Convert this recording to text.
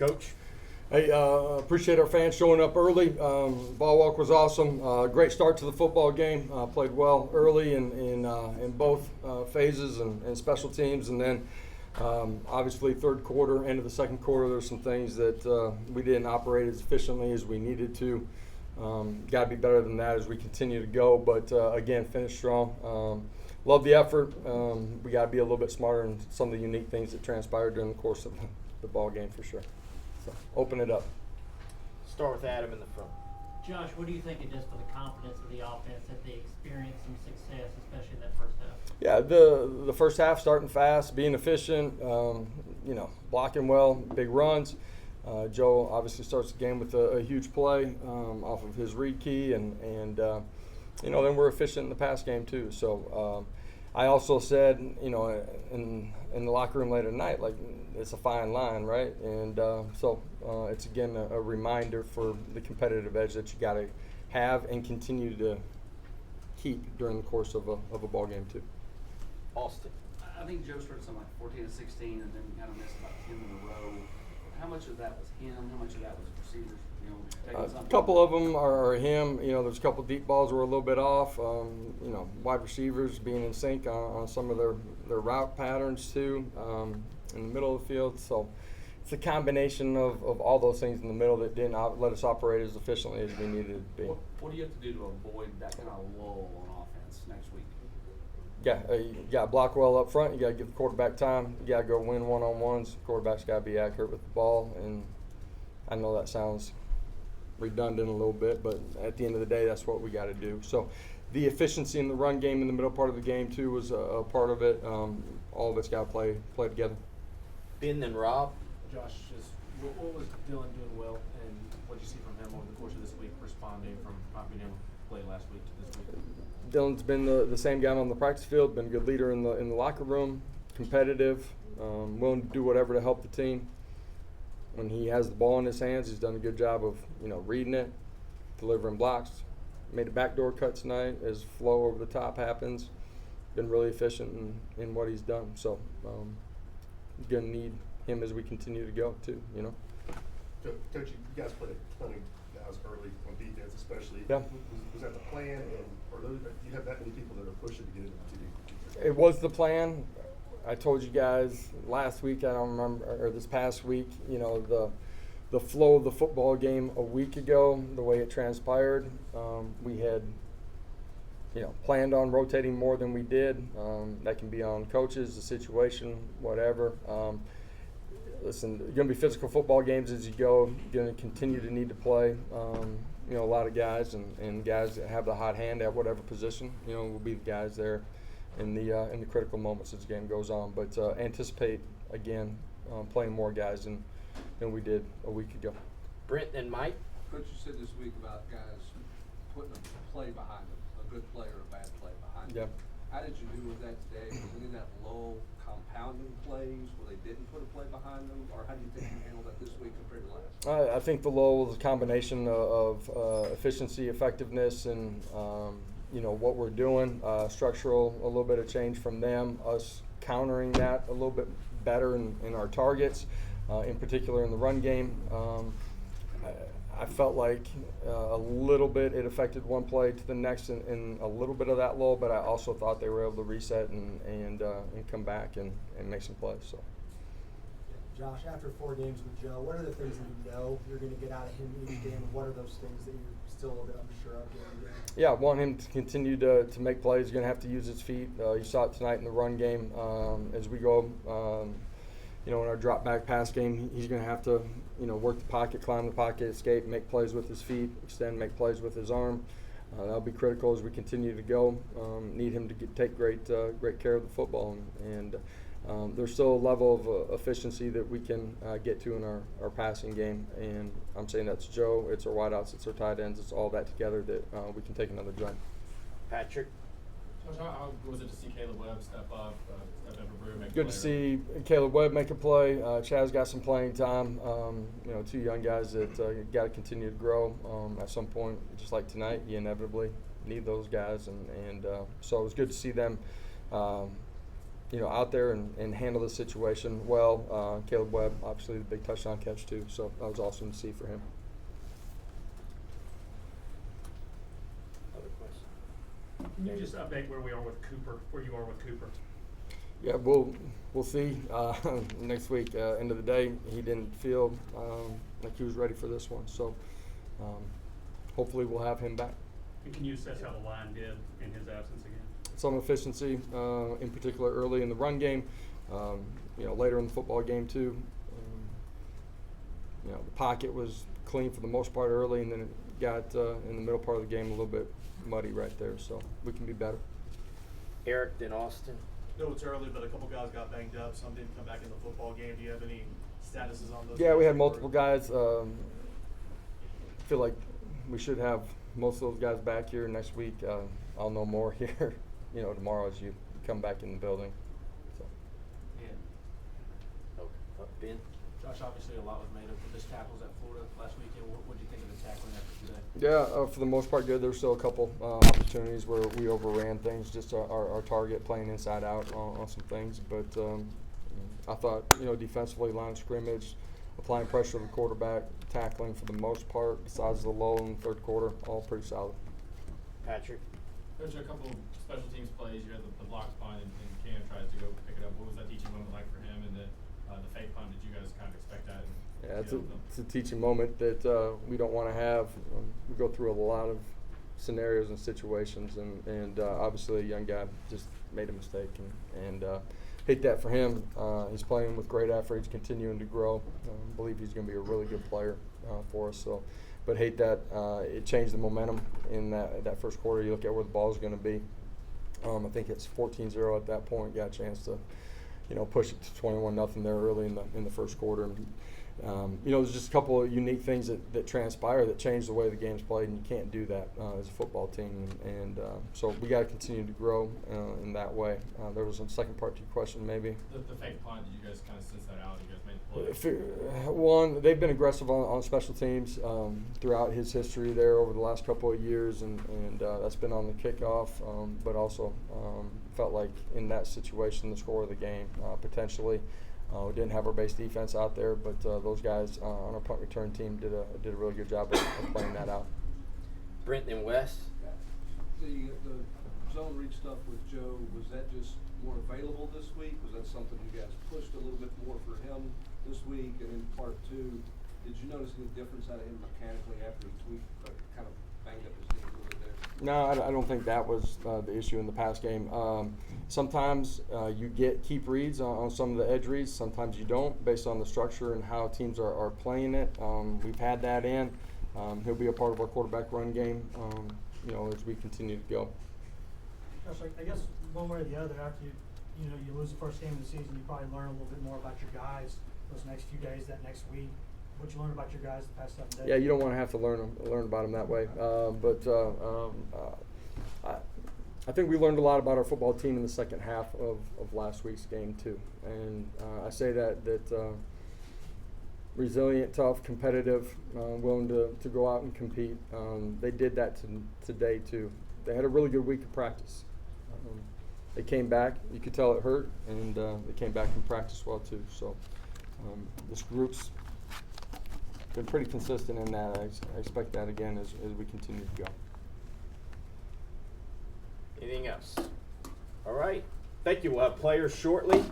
Coach? Hey, appreciate our fans showing up early. Ball walk was awesome. Great start to the football game. Played well early in both phases and special teams, and then obviously third quarter, end of the second quarter, there's some things that we didn't operate as efficiently as we needed to. Got to be better than that as we continue to go, but again, finished strong. Love the effort. We got to be a little bit smarter in some of the unique things that transpired during the course of the ball game for sure. So open it up. Start with Adam in the front. Josh, what do you think it does for the confidence of the offense that they experience some success, especially in that first half? Yeah, the first half starting fast, being efficient, blocking well, big runs. Joe obviously starts the game with a huge play off of his read key, and then we're efficient in the pass game too. So I also said, in the locker room later tonight, like it's a fine line, right? And so it's again a reminder for the competitive edge that you got to have and continue to keep during the course of a ball game too. Austin. I think Joe started something like 14 and 16 and then kind of missed about 10 in a row. How much of that was him? How much of that was receivers? A couple of them are him. There's a couple deep balls were a little bit off. Wide receivers being in sync on some of their route patterns too, in the middle of the field. So it's a combination of all those things in the middle that didn't let us operate as efficiently as we needed to be. What do you have to do to avoid that kind of lull on offense next week? Yeah, you got to block well up front. You got to give the quarterback time. You got to go win one-on-ones. Quarterback's got to be accurate with the ball. And I know that sounds redundant a little bit, but at the end of the day, that's what we got to do. So the efficiency in the run game in the middle part of the game too was a part of it. All of it's got to play together. Ben, then Rob. Josh, what was Dylan doing well, and what did you see from him over the course of this week, responding from not being able to play last week to this week? Dylan's been the same guy on the practice field, been a good leader in the locker room, competitive, willing to do whatever to help the team. When he has the ball in his hands, he's done a good job of reading it, delivering blocks. Made a backdoor cut tonight as flow over the top happens. Been really efficient in what he's done. So gonna need him as we continue to go too. Coach, you guys played a ton of guys early on defense, especially. Yeah. Was that the plan, do you have that many people that are pushing to get into the team? It was the plan. I told you guys last week, I don't remember, or this past week, the flow of the football game a week ago, the way it transpired, we had, planned on rotating more than we did. That can be on coaches, the situation, whatever. Listen, going to be physical football games as you go. You're going to continue to need to play. A lot of guys and guys that have the hot hand at whatever position, will be the guys there in the critical moments as the game goes on. But anticipate again playing more guys than we did a week ago. Brent and Mike. Coach, you said this week about guys putting a play behind them, a good play or a bad play behind them. How did you do with that today? Was any of that lull compounding plays where they didn't put a play behind them, or how do you think you handled that this week compared to last? I think the lull was a combination of efficiency, effectiveness, and what we're doing, structural, a little bit of change from them, us countering that a little bit better in our targets, in particular in the run game. I felt like a little bit it affected one play to the next in a little bit of that lull, but I also thought they were able to reset and come back and make some plays. So. Josh, after 4 games with Joe, what are the things that you know you're going to get out of him each game, and what are those things that you're still a little bit unsure of during the game? Yeah, I want him to continue to make plays. He's going to have to use his feet. You saw it tonight in the run game. As we go, in our drop back pass game, he's going to have to, work the pocket, climb the pocket, escape, make plays with his feet, extend, make plays with his arm. That'll be critical as we continue to go. Need him to take great care of the football, and there's still a level of efficiency that we can get to in our passing game, and I'm saying that's Joe, it's our wideouts, it's our tight ends, it's all that together that we can take another jump. Patrick. Josh, how was it to see Caleb Webb step up, step up Brew, make Good to see Caleb Webb make a play. Chaz got some playing time. 2 young guys that got to continue to grow. At some point, just like tonight, you inevitably need those guys, and so it was good to see them out there and handle the situation well. Caleb Webb, obviously the big touchdown catch too, so that was awesome to see for him. Other questions? Can you just update where we are with Cooper, where you are with Cooper? Yeah, we'll see next week. End of the day, he didn't feel like he was ready for this one, so hopefully we'll have him back. And can you assess how the line did in his absence again? Some efficiency, in particular early in the run game, later in the football game too. The pocket was clean for the most part early, and then it got in the middle part of the game a little bit muddy right there, so we can be better. Eric, then Austin. I know it's early, but a couple guys got banged up. Some didn't come back in the football game. Do you have any statuses on those? Yeah, we guys? had multiple guys. Feel like we should have most of those guys back here next week. I'll know more here, tomorrow as you come back in the building. So. And Okay. Ben. Josh, obviously a lot was made of missed tackles at Florida last weekend. What do you think of the tackling effort today? Yeah, for the most part good. There were still a couple opportunities where we overran things, just our target playing inside out on some things. But I thought, defensively, line of scrimmage, applying pressure to the quarterback, tackling for the most part, besides the lull in the third quarter, all pretty solid. Patrick. There's a couple of special teams plays. You had the block punt, and Cam tries to go pick it up. What was that teaching moment like for him? And the fake punt, did you guys kind of expect that? Yeah, it's a teaching moment that we don't want to have. We go through a lot of scenarios and situations, and obviously a young guy just made a mistake, and hate that for him. He's playing with great effort. He's continuing to grow. Believe he's going to be a really good player for us. So, but hate that it changed the momentum in that first quarter. You look at where the ball is going to be. I think it's 14-0 at that point. Got a chance to, push it to 21-0 there early in the first quarter. And, there's just a couple of unique things that transpire that change the way the game's played, and you can't do that as a football team. And so we got to continue to grow in that way. There was a second part to your question, maybe. The fake punt, did you guys kind of sense that out? You guys made the play? One, they've been aggressive on special teams throughout his history there over the last couple of years, and that's been on the kickoff, but also felt like in that situation, the score of the game, potentially. We didn't have our base defense out there, but those guys on our punt return team did a really good job of playing that out. Brent, then Wes. The zone read stuff with Joe, was that just more available this week? Was that something you guys pushed a little bit more for him this week? And in part two, did you notice any difference out of him mechanically after he tweaked, kind of banged up his knee a little bit there? No, I don't think that was the issue in the pass game. Sometimes you get keep reads on some of the edge reads. Sometimes you don't, based on the structure and how teams are playing it. We've had that in. He'll be a part of our quarterback run game, as we continue to go. Gosh, I guess one way or the other, after you lose the first game of the season, you probably learn a little bit more about your guys those next few days, that next week. What you learned about your guys the past 7 days? Yeah, you don't want to have to learn about them that way. I think we learned a lot about our football team in the second half of last week's game too. And I say that resilient, tough, competitive, willing to go out and compete. They did that today too. They had a really good week of practice. They came back. You could tell it hurt, and they came back and practiced well too. So this group's been pretty consistent in that. I expect that again as we continue to go. Anything else? All right. Thank you. We'll have players shortly.